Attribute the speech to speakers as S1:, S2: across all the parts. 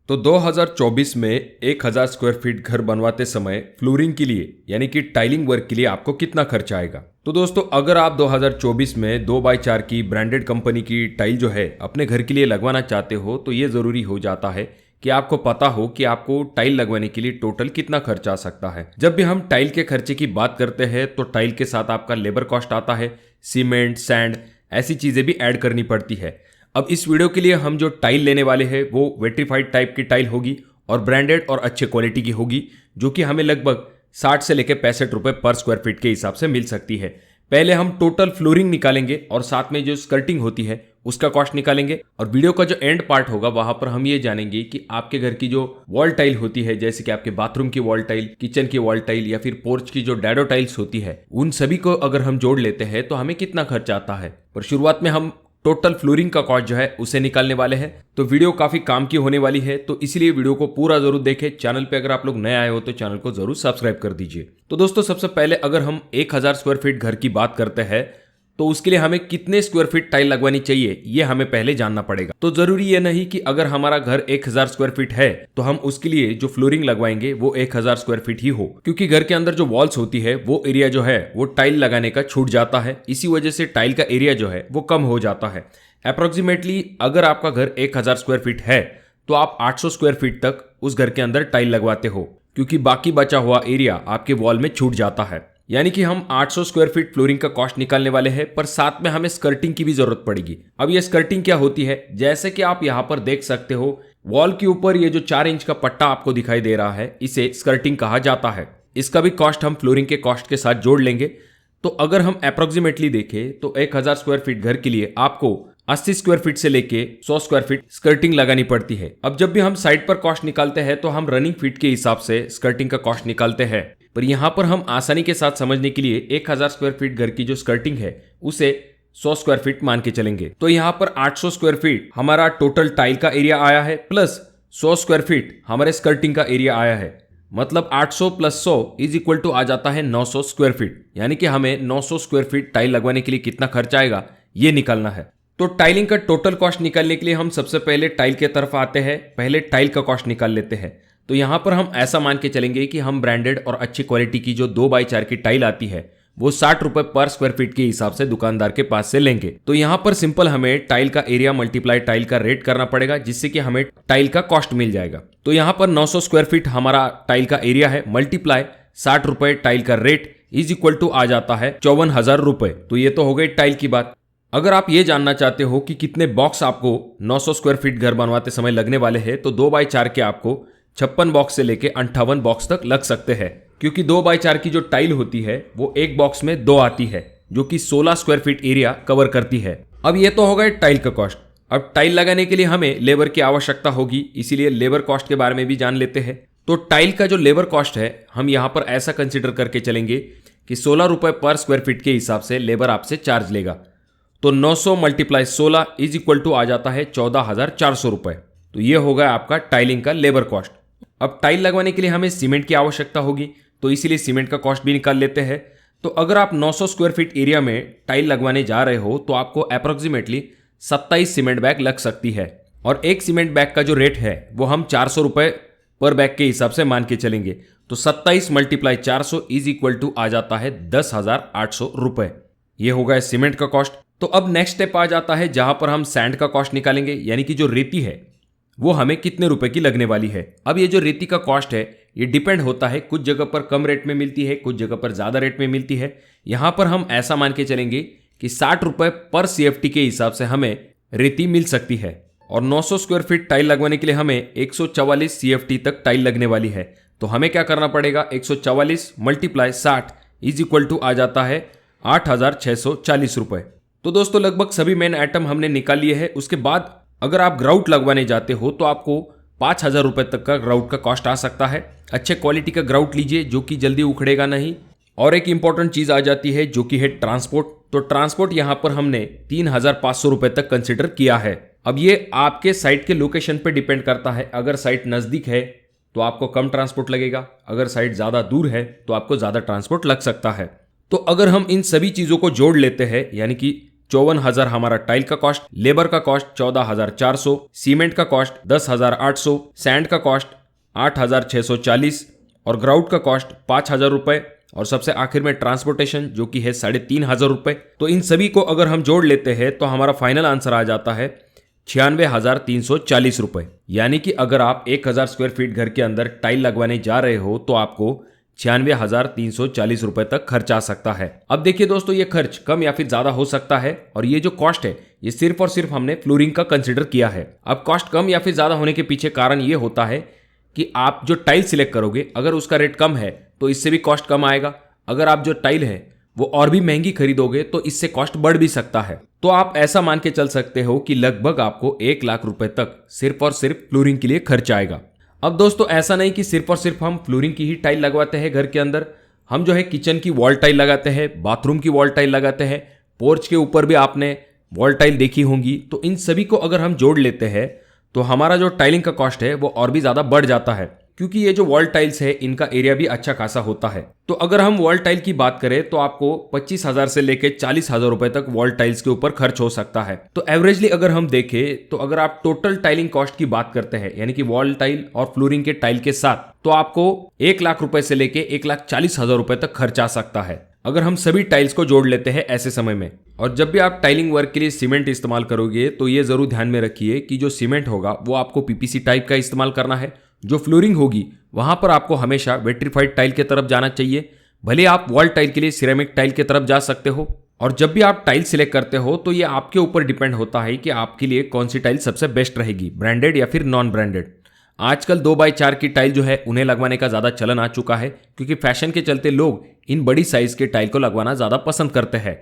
S1: तो 2024 में 1000 square feet घर बनवाते समय फ्लोरिंग के लिए यानी कि टाइलिंग वर्क के लिए आपको कितना खर्च आएगा। तो दोस्तों, अगर आप 2024 में 2x4 की ब्रांडेड कंपनी की टाइल जो है अपने घर के लिए लगवाना चाहते हो तो ये ज़रूरी हो जाता है कि आपको पता हो कि आपको टाइल लगवाने के लिए टोटल कितना खर्च आ सकता है। जब भी हम टाइल के खर्चे की बात करते हैं तो टाइल के साथ आपका लेबर कॉस्ट आता है, सीमेंट, सैंड, ऐसी चीज़ें भी ऐड करनी पड़ती है। अब इस वीडियो के लिए हम जो टाइल लेने वाले हैं वो वेट्रीफाइड टाइप की टाइल होगी और ब्रांडेड और अच्छे क्वालिटी की होगी, जो कि हमें लगभग 60 से लेकर 65 रुपए पर स्क्वायर फीट के हिसाब से मिल सकती है। पहले हम टोटल फ्लोरिंग निकालेंगे और साथ में जो स्कर्टिंग होती है उसका कॉस्ट निकालेंगे, और वीडियो का जो एंड पार्ट होगा वहां पर हम ये जानेंगे कि आपके घर की जो वॉल टाइल होती है, जैसे कि आपके बाथरूम की वॉल टाइल, किचन की वॉल टाइल या फिर पोर्च की जो डैडो टाइल्स होती है, उन सभी को अगर हम जोड़ लेते हैं तो हमें कितना खर्च आता है। पर शुरुआत में हम टोटल फ्लोरिंग का कॉस्ट जो है उसे निकालने वाले हैं। तो वीडियो काफी काम की होने वाली है, तो इसलिए वीडियो को पूरा जरूर देखें। चैनल पे अगर आप लोग नए आए हो तो चैनल को जरूर सब्सक्राइब कर दीजिए। तो दोस्तों, सबसे पहले अगर हम 1000 स्क्वायर फीट घर की बात करते हैं तो उसके लिए हमें कितने स्क्वायर फीट टाइल लगवानी चाहिए ये हमें पहले जानना पड़ेगा। तो जरूरी ये नहीं कि अगर हमारा घर 1000 स्क्वायर फीट है तो हम उसके लिए जो फ्लोरिंग लगवाएंगे वो 1000 स्क्वायर फीट ही हो, क्योंकि घर के अंदर जो वॉल्स होती है वो एरिया जो है वो टाइल लगाने का छूट जाता है। इसी वजह से टाइल का एरिया जो है वो कम हो जाता है। अप्रोक्सीमेटली अगर आपका घर 1000 स्क्वायर फीट है तो आप 800 स्क्वायर फीट तक उस घर के अंदर टाइल लगवाते हो, क्योंकि बाकी बचा हुआ एरिया आपके वॉल में छूट जाता है। यानी कि हम 800 स्क्वायर फीट फ्लोरिंग का कॉस्ट निकालने वाले हैं, पर साथ में हमें स्कर्टिंग की भी जरूरत पड़ेगी। अब ये स्कर्टिंग क्या होती है, जैसे कि आप यहां पर देख सकते हो वॉल के ऊपर ये जो 4 इंच का पट्टा आपको दिखाई दे रहा है, इसे स्कर्टिंग कहा जाता है। इसका भी कॉस्ट हम फ्लोरिंग के कॉस्ट के साथ जोड़ लेंगे। तो अगर हम अप्रोक्सीमेटली देखें तो 1000 स्क्वायर फीट घर के लिए आपको 80 स्क्वायर फीट से लेके 100 स्क्वायर फीट स्कर्टिंग लगानी पड़ती है। अब जब भी हम साइड पर कॉस्ट निकालते हैं तो हम रनिंग फीट के हिसाब से स्कर्टिंग का कॉस्ट निकालते हैं, पर यहां पर हम आसानी के साथ समझने के लिए 1000 स्क्वायर फीट घर की जो स्कर्टिंग है उसे 100 स्क्वायर फीट मान के चलेंगे। तो यहां पर 800 स्क्वायर फीट हमारा टोटल टाइल का एरिया आया है, प्लस 100 स्क्वायर फीट हमारे स्कर्टिंग का एरिया आया है। मतलब 800 प्लस 100 इज इक्वल टू आ जाता है 900 स्क्वायर फीट। यानी कि हमें 900 स्क्वायर फीट टाइल लगवाने के लिए कितना खर्च आएगा ये निकालना है। तो टाइलिंग का टोटल कॉस्ट निकालने के लिए हम सबसे पहले टाइल के तरफ आते हैं। पहले टाइल का कॉस्ट निकाल लेते हैं। तो यहां पर हम ऐसा मान के चलेंगे कि हम ब्रांडेड और अच्छी क्वालिटी की जो 2x4 की टाइल आती है वो 60 रुपए पर स्क्वायर फीट के हिसाब से दुकानदार के पास से लेंगे। तो यहां पर सिंपल हमें टाइल का एरिया मल्टीप्लाई टाइल का रेट करना पड़ेगा, जिससे कि हमें टाइल का कॉस्ट मिल जाएगा। तो यहां पर 900 स्क्वायर फीट हमारा टाइल का एरिया है, मल्टीप्लाई 60 रुपए टाइल का रेट इज इक्वल टू आ जाता है 54,000 रुपए। तो ये तो हो गई टाइल की बात। अगर आप ये जानना चाहते हो कि कितने बॉक्स आपको 900 स्क्वायर फीट घर बनवाते समय लगने वाले हैं, तो 2x4 के आपको 56 बॉक्स से लेके 58 बॉक्स तक लग सकते हैं, क्योंकि 2x4 की जो टाइल होती है वो एक बॉक्स में 2 आती है, जो कि 16 स्क्वायर फीट एरिया कवर करती है। अब ये तो हो गए टाइल का कॉस्ट। अब टाइल लगाने के लिए हमें लेबर की आवश्यकता होगी, इसीलिए लेबर कॉस्ट के बारे में भी जान लेते हैं। तो टाइल का जो लेबर कॉस्ट है हम यहाँ पर ऐसा कंसिडर करके चलेंगे कि 16 रुपए पर स्क्वायर फीट के हिसाब से लेबर आपसे चार्ज लेगा। तो 900 मल्टीप्लाई 16 इज इक्वल टू आ जाता है 14,400 रुपए। तो ये होगा आपका टाइलिंग का लेबर कॉस्ट। अब टाइल लगवाने के लिए हमें सीमेंट की आवश्यकता होगी, तो इसीलिए सीमेंट का कॉस्ट भी निकाल लेते हैं। तो अगर आप 900 स्क्वायर फीट एरिया में टाइल लगवाने जा रहे हो तो आपको अप्रोक्सीमेटली 27 सीमेंट बैग लग सकती है, और एक सीमेंट बैग का जो रेट है वो हम 400 रुपए पर बैग के हिसाब से मान के चलेंगे। तो 27 मल्टीप्लाई 400 इज इक्वल टू आ जाता है 10,800 रुपए। ये होगा सीमेंट का कॉस्ट। तो अब नेक्स्ट स्टेप आ जाता है जहां पर हम सैंड का कॉस्ट निकालेंगे, यानी कि जो रेती है वो हमें कितने रुपए की लगने वाली है। अब ये जो रेती का कॉस्ट है ये डिपेंड होता है, कुछ जगह पर कम रेट में मिलती है, कुछ जगह पर ज्यादा रेट में मिलती है। यहां पर हम ऐसा मान के चलेंगे कि 60 रुपए पर CFT के हिसाब से हमें रेती मिल सकती है, और 900 स्क्वायर फीट टाइल लगवाने के लिए हमें 144 CFT तक टाइल लगने वाली है। तो हमें क्या करना पड़ेगा, 144 मल्टीप्लाई 60 इज इक्वल टू आ जाता है 8,640 रुपए। तो दोस्तों, लगभग सभी मेन आइटम हमने निकाल लिए हैं। उसके बाद अगर आप ग्राउट लगवाने जाते हो तो आपको 5,000 रुपए तक का ग्राउट का कॉस्ट आ सकता है। अच्छे क्वालिटी का ग्राउट लीजिए जो कि जल्दी उखड़ेगा नहीं। और एक इंपॉर्टेंट चीज आ जाती है जो कि है ट्रांसपोर्ट। तो ट्रांसपोर्ट यहां पर हमने 3,500 रुपए तक कंसिडर किया है। अब ये आपके साइट के लोकेशन पे डिपेंड करता है। अगर साइट नजदीक है तो आपको कम ट्रांसपोर्ट लगेगा, अगर साइट ज्यादा दूर है तो आपको ज्यादा ट्रांसपोर्ट लग सकता है। तो अगर हम इन सभी चीजों को जोड़ लेते हैं, यानी कि 54,000 हमारा टाइल का कॉस्ट, लेबर का कॉस्ट 14,400, सीमेंट का कॉस्ट 10,800, सैंड का कॉस्ट 8,640 और ग्राउट का कॉस्ट 5,000 रुपए और सबसे आखिर में ट्रांसपोर्टेशन जो कि है 3,500 रुपए। तो इन सभी को अगर हम जोड़ लेते हैं तो हमारा फाइनल आंसर आ जाता है 96,340 रुपए। यानी कि अगर आप 1,000 स्क्वायर फीट घर के अंदर टाइल लगवाने जा रहे हो तो आपको 96,340 रुपए तक खर्च आ सकता है। अब देखिए दोस्तों, ये खर्च कम या फिर ज्यादा हो सकता है और ये जो कॉस्ट है ये सिर्फ और सिर्फ हमने फ्लोरिंग का कंसिडर किया है। अब कॉस्ट कम या फिर ज्यादा होने के पीछे कारण ये होता है कि आप जो टाइल सिलेक्ट करोगे अगर उसका रेट कम है तो इससे भी कॉस्ट कम आएगा। अगर आप जो टाइल है वो और भी महंगी खरीदोगे तो इससे कॉस्ट बढ़ भी सकता है। तो आप ऐसा मान के चल सकते हो कि लगभग आपको 1 लाख रुपए तक सिर्फ और सिर्फ फ्लोरिंग के लिए खर्च आएगा। अब दोस्तों ऐसा नहीं कि सिर्फ और सिर्फ हम फ्लोरिंग की ही टाइल लगवाते हैं घर के अंदर, हम जो है किचन की वॉल टाइल लगाते हैं, बाथरूम की वॉल टाइल लगाते हैं, पोर्च के ऊपर भी आपने वॉल टाइल देखी होंगी। तो इन सभी को अगर हम जोड़ लेते हैं तो हमारा जो टाइलिंग का कॉस्ट है वो और भी ज्यादा बढ़ जाता है, क्योंकि ये जो वॉल टाइल्स है इनका एरिया भी अच्छा खासा होता है। तो अगर हम वॉल टाइल की बात करें तो आपको 25,000 से लेके 40,000 रुपए तक वॉल टाइल्स के ऊपर खर्च हो सकता है। तो एवरेजली अगर हम देखें तो अगर आप टोटल टाइलिंग कॉस्ट की बात करते हैं यानी कि वॉल टाइल और फ्लोरिंग के टाइल के साथ, तो आपको 1 लाख रुपए से लेके 1,40,000 रुपए तक खर्च आ सकता है अगर हम सभी टाइल्स को जोड़ लेते हैं ऐसे समय में। और जब भी आप टाइलिंग वर्क के लिए सीमेंट इस्तेमाल करोगे तो ये जरूर ध्यान में रखिए कि जो सीमेंट होगा वो आपको पीपीसी टाइप का इस्तेमाल करना है। जो फ्लोरिंग होगी वहां पर आपको हमेशा वेट्रीफाइड टाइल की तरफ जाना चाहिए। भले आप वॉल टाइल के लिए सिरेमिक टाइल की तरफ जा सकते हो। और जब भी आप टाइल सिलेक्ट करते हो तो ये आपके ऊपर डिपेंड होता है कि आपके लिए कौन सी टाइल सबसे बेस्ट रहेगी, ब्रांडेड या फिर नॉन ब्रांडेड। आजकल 2x4 की टाइल जो है उन्हें लगवाने का ज्यादा चलन आ चुका है, क्योंकि फैशन के चलते लोग इन बड़ी साइज के टाइल को लगवाना ज्यादा पसंद करते हैं।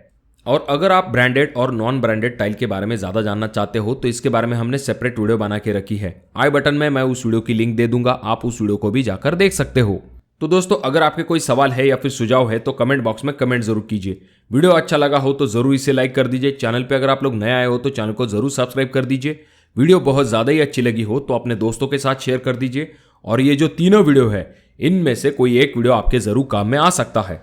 S1: और अगर आप ब्रांडेड और नॉन ब्रांडेड टाइल के बारे में ज्यादा जानना चाहते हो तो इसके बारे में हमने सेपरेट वीडियो बना के रखी है। आई बटन में मैं उस वीडियो की लिंक दे दूंगा, आप उस वीडियो को भी जाकर देख सकते हो। तो दोस्तों अगर आपके कोई सवाल है या फिर सुझाव है तो कमेंट बॉक्स में कमेंट जरूर कीजिए। वीडियो अच्छा लगा हो तो जरूर इसे लाइक कर दीजिए। चैनल पे अगर आप लोग नए आए हो तो चैनल को जरूर सब्सक्राइब कर दीजिए। वीडियो बहुत ज्यादा ही अच्छी लगी हो तो अपने दोस्तों के साथ शेयर कर दीजिए। और ये जो तीनों वीडियो है इनमें से कोई एक वीडियो आपके जरूर काम में आ सकता है।